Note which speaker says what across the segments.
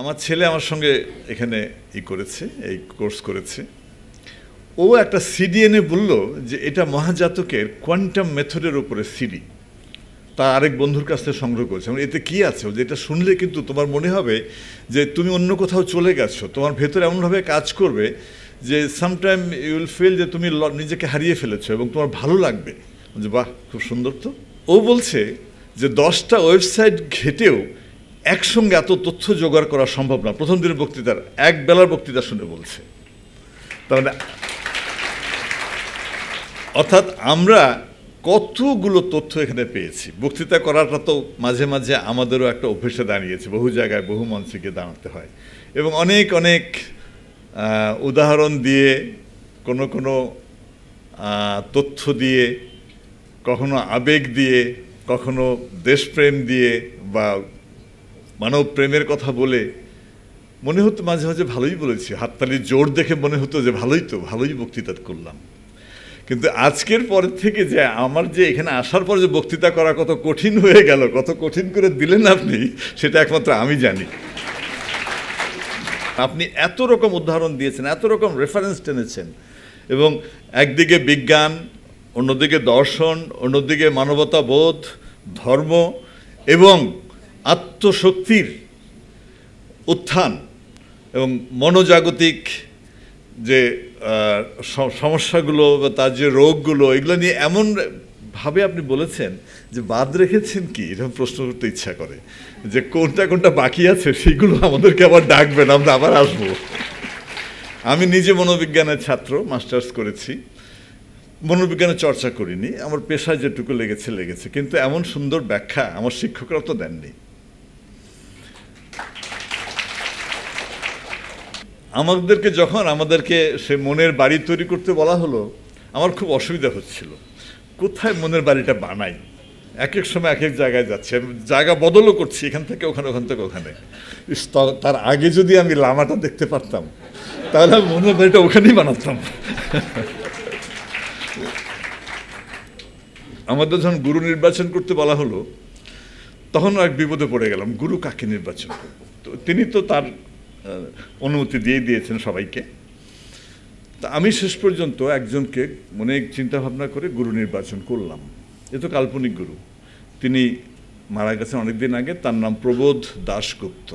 Speaker 1: আমার ছেলে আমার সঙ্গে এখানে করেছে, এই কোর্স করেছে। ও একটা সিডি এনে বলল যে এটা মহাজাতকের কোয়ান্টাম মেথডের উপরে সিডি, তা আরেক বন্ধুর কাছ থেকে সংগ্রহ করেছে। এতে কি আছে যে এটা শুনলে কিন্তু তোমার মনে হবে যে তুমি অন্য কোথাও চলে গেছো, তোমার ভেতরে এমনভাবে কাজ করবে যে সামটাইম ইউ উইল ফিল যে তুমি নিজেকে হারিয়ে ফেলেছো এবং তোমার ভালো লাগবে যে বাহ খুব সুন্দর। তো ও বলছে যে 10টা ওয়েবসাইট ঘেটেও একসঙ্গে এত তথ্য জোগাড় করা সম্ভব না। প্রথম দিনের বক্তৃতার এক বেলার বক্তৃতা শুনে বলছে। তার মানে অর্থাৎ আমরা কতগুলো তথ্য এখানে পেয়েছি। বক্তৃতা করাটা তো মাঝে মাঝে আমাদেরও একটা অভ্যেসে দাঁড়িয়েছে, বহু জায়গায় বহু মঞ্চে গিয়ে দাঁড়াতে হয় এবং অনেক অনেক উদাহরণ দিয়ে, কোনো কোনো তথ্য দিয়ে, কখনো আবেগ দিয়ে, কখনো দেশপ্রেম দিয়ে বা মানব প্রেমের কথা বলে মনে হতো মাঝে মাঝে ভালোই বলেছি, হাততালির জোর দেখে মনে হতো যে ভালোই বক্তৃতা করলাম। কিন্তু আজকের পর থেকে যে আমার যে এখানে আসার পর যে বক্তৃতা করা কত কঠিন হয়ে গেল, কত কঠিন করে দিলেন আপনি, সেটা একমাত্র আমি জানি। আপনি এত রকম উদাহরণ দিয়েছেন, এত রকম রেফারেন্স টেনেছেন এবং একদিকে বিজ্ঞান, অন্যদিকে দর্শন, অন্যদিকে মানবতাবোধ, ধর্ম এবং আত্মশক্তির উত্থান এবং মনোজাগতিক যে সমস্যাগুলো বা তার যে রোগগুলো, এগুলো নিয়ে এমনভাবে আপনি বলেছেন যে বাদ রেখেছেন কি, এরকম প্রশ্ন করতে ইচ্ছা করে যে কোনটা কোনটা বাকি আছে সেগুলো আমাদেরকে আবার ডাকবেন, আমরা আবার আসবো। আমি নিজে মনোবিজ্ঞানের ছাত্র, মাস্টার্স করেছি, মনোবিজ্ঞানের চর্চা করিনি, আমার পেশায় যেটুকু লেগেছে, কিন্তু এমন সুন্দর ব্যাখ্যা আমার শিক্ষকরা তো দেননি। আমাদেরকে সে মনের বাড়ি তৈরি করতে বলা হলো, আমার খুব অসুবিধা হচ্ছিল কোথায় মনের বাড়িটা বানাই। এক এক সময় এক এক জায়গায় যাচ্ছে, জায়গা বদলও করছি, এখান থেকে ওখানে, ওখান থেকে ওখানে। তার আগে যদি আমি লামাটা দেখতে পারতাম তাহলে আমি মনের বাড়িটা ওখানেই বানাতাম। আমাদের যখন গুরু নির্বাচন করতে বলা হলো তখন এক বিপদে পড়ে গেলাম, গুরু কাকে নির্বাচন করব। তো তিনি তো তার অনুমতি দিয়েছেন সবাইকে। তা আমি শেষ পর্যন্ত একজনকে মনে চিন্তা ভাবনা করে গুরু নির্বাচন করলাম। এ তো কাল্পনিক গুরু, তিনি মারা গেছেন অনেকদিন আগে, তার নাম প্রবোধ দাশগুপ্ত।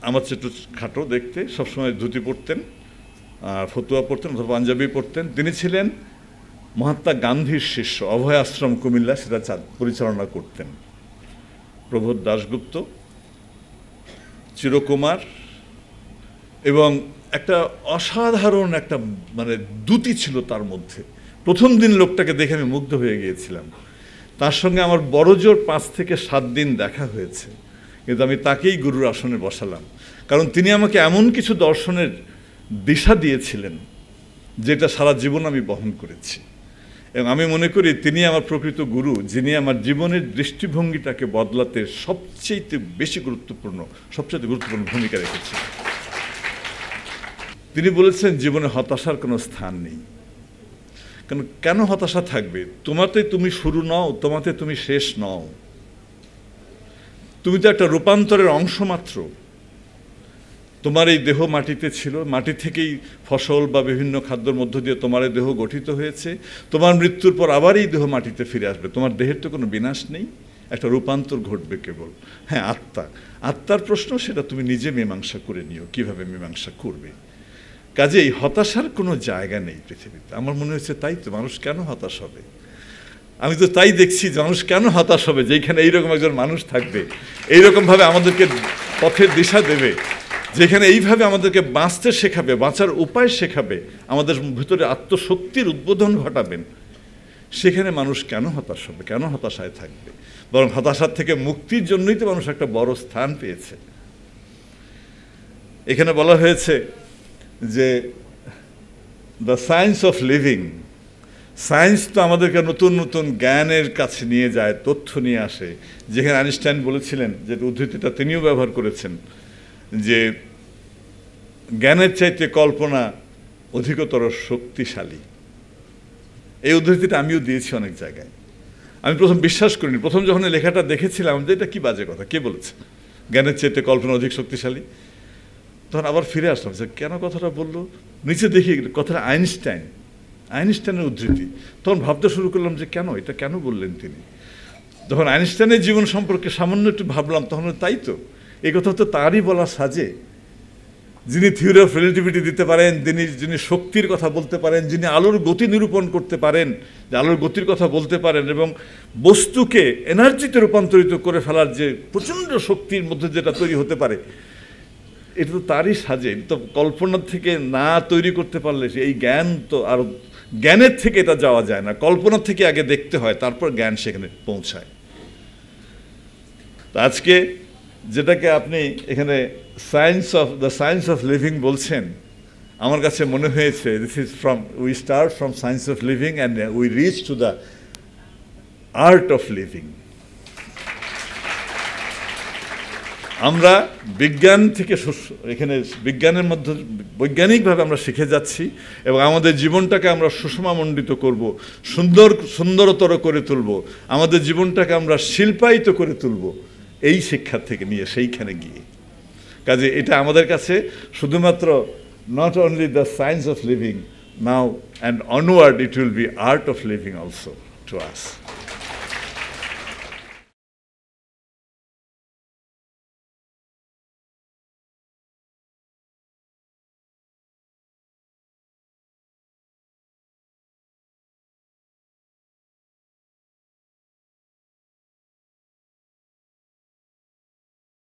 Speaker 1: আমার চেয়ে একটু খাটো দেখতে, সবসময় ধুতি পরতেন, ফতুয়া পরতেন অথবা পাঞ্জাবি পরতেন। তিনি ছিলেন মহাত্মা গান্ধীর শিষ্য, অভয় আশ্রম কুমিল্লা সেটা পরিচালনা করতেন। প্রবোধ দাশগুপ্ত চিরকুমার এবং একটা অসাধারণ একটা মানে দ্যুতি ছিল তার মধ্যে। প্রথম দিন লোকটাকে দেখে আমি মুগ্ধ হয়ে গিয়েছিলাম। তার সঙ্গে আমার বড়জোর 5 থেকে 7 দিন দেখা হয়েছে, কিন্তু আমি তাকেই গুরুর আসনে বসালাম, কারণ তিনি আমাকে এমন কিছু দর্শনের দিশা দিয়েছিলেন যেটা সারা জীবন আমি বহন করেছি। এবং আমি মনে করি তিনি আমার প্রকৃত গুরু, যিনি আমার জীবনের দৃষ্টিভঙ্গিটাকে বদলাতে সবচেয়ে গুরুত্বপূর্ণ ভূমিকা রেখেছেন। তিনি বলেছেন জীবনে হতাশার কোনো স্থান নেই। কেন হতাশা থাকবে? তোমাতে তুমি শুরু নও, তোমাতে তুমি শেষ নও। তুমি তো একটা রূপান্তরের অংশ মাত্র। তোমার এই দেহ মাটিতে ছিল, মাটি থেকেই ফসল বা বিভিন্ন খাদ্যের মধ্য দিয়ে তোমার এই দেহ গঠিত হয়েছে। তোমার মৃত্যুর পর আবার এই দেহ মাটিতে ফিরে আসবে। তোমার দেহের তো কোনো বিনাশ নেই, একটা রূপান্তর ঘটবে কেবল। হ্যাঁ, আত্মার প্রশ্ন, সেটা তুমি নিজে মীমাংসা করে নিও, কিভাবে মীমাংসা করবে। কাজেই হতাশার কোনো জায়গা নেই পৃথিবীতে। আমার মনে হচ্ছে তাই তো, মানুষ কেন হতাশ হবে? আমি তো তাই দেখছি, মানুষ কেন হতাশ হবে যেখানে এইরকম একজন মানুষ থাকবে, এইরকমভাবে আমাদেরকে পথের দিশা দেবে, যেখানে এইভাবে আমাদেরকে বাঁচতে শেখাবে, বাঁচার উপায় শেখাবে, আমাদের ভিতরে আত্মশক্তির উদ্বোধন ঘটাবেন। সেখানে মানুষ কেন হতাশ হবে, কেন হতাশায় থাকবে? বরং হতাশার থেকে মুক্তির জন্যই তো মানুষ একটা বড় স্থান পেয়েছে। এখানে বলা হয়েছে যে the science of living. Science তো আমাদেরকে নতুন নতুন জ্ঞানের কাছে নিয়ে যায়, তথ্য নিয়ে আসে। যেখানে আইনস্টাইন বলেছিলেন, যে উদ্ধৃতিটা তিনিও ব্যবহার করেছেন, যে জ্ঞানের চাইতে কল্পনা অধিকতর শক্তিশালী। এই উদ্ধৃতিটা আমিও দিয়েছি অনেক জায়গায়। আমি প্রথম বিশ্বাস করিনি, প্রথম যখন লেখাটা দেখেছিলাম যে এটা কি বাজে কথা, কে বলেছে, জ্ঞানের চাইতে কল্পনা অধিক শক্তিশালী। তখন আবার ফিরে আসলাম যে কেন কথাটা বললো, নিচে দেখি কথাটা আইনস্টাইনের উদ্ধৃতি। তখন ভাবতে শুরু করলাম যে কেন এটা কেন বললেন তিনি। যখন আইনস্টাইনের জীবন সম্পর্কে সামান্য একটু ভাবলাম তখন তাই তো, এই কথা তো তারই বলা সাজে, যিনি থিওরি অফ রিলেটিভিটি দিতে পারেন, যিনি শক্তির কথা বলতে পারেন, যিনি আলোর গতি নিরূপণ করতে পারেন, যে আলোর গতির কথা বলতে পারেন এবং বস্তুকে এনার্জিতে রূপান্তরিত করে ফেলার যে প্রচণ্ড শক্তির মধ্যে যেটা তৈরি হতে পারে, এটা তো তারই সাজে। তো কল্পনার থেকে না তৈরি করতে পারলে এই জ্ঞান তো আর জ্ঞানের থেকে এটা যাওয়া যায় না, কল্পনার থেকে আগে দেখতে হয়, তারপর জ্ঞান সেখানে পৌঁছায়। তো আজকে যেটাকে আপনি এখানে সায়েন্স অফ লিভিং বলছেন, আমার কাছে মনে হয়েছে this is we start from science of living and we reach to the art of living. আমরা বিজ্ঞান থেকে এখানে বিজ্ঞানের মধ্যে বৈজ্ঞানিকভাবে আমরা শিখে যাচ্ছি এবং আমাদের জীবনটাকে আমরা সুষমামণ্ডিত করব, সুন্দরতর করে তুলব, আমাদের জীবনটাকে আমরা শিল্পায়িত করে তুলব এই শিক্ষা থেকে নিয়ে সেইখানে গিয়ে। কাজে এটা আমাদের কাছে শুধুমাত্র not only the science of living now and onward, it will be art of living also to us.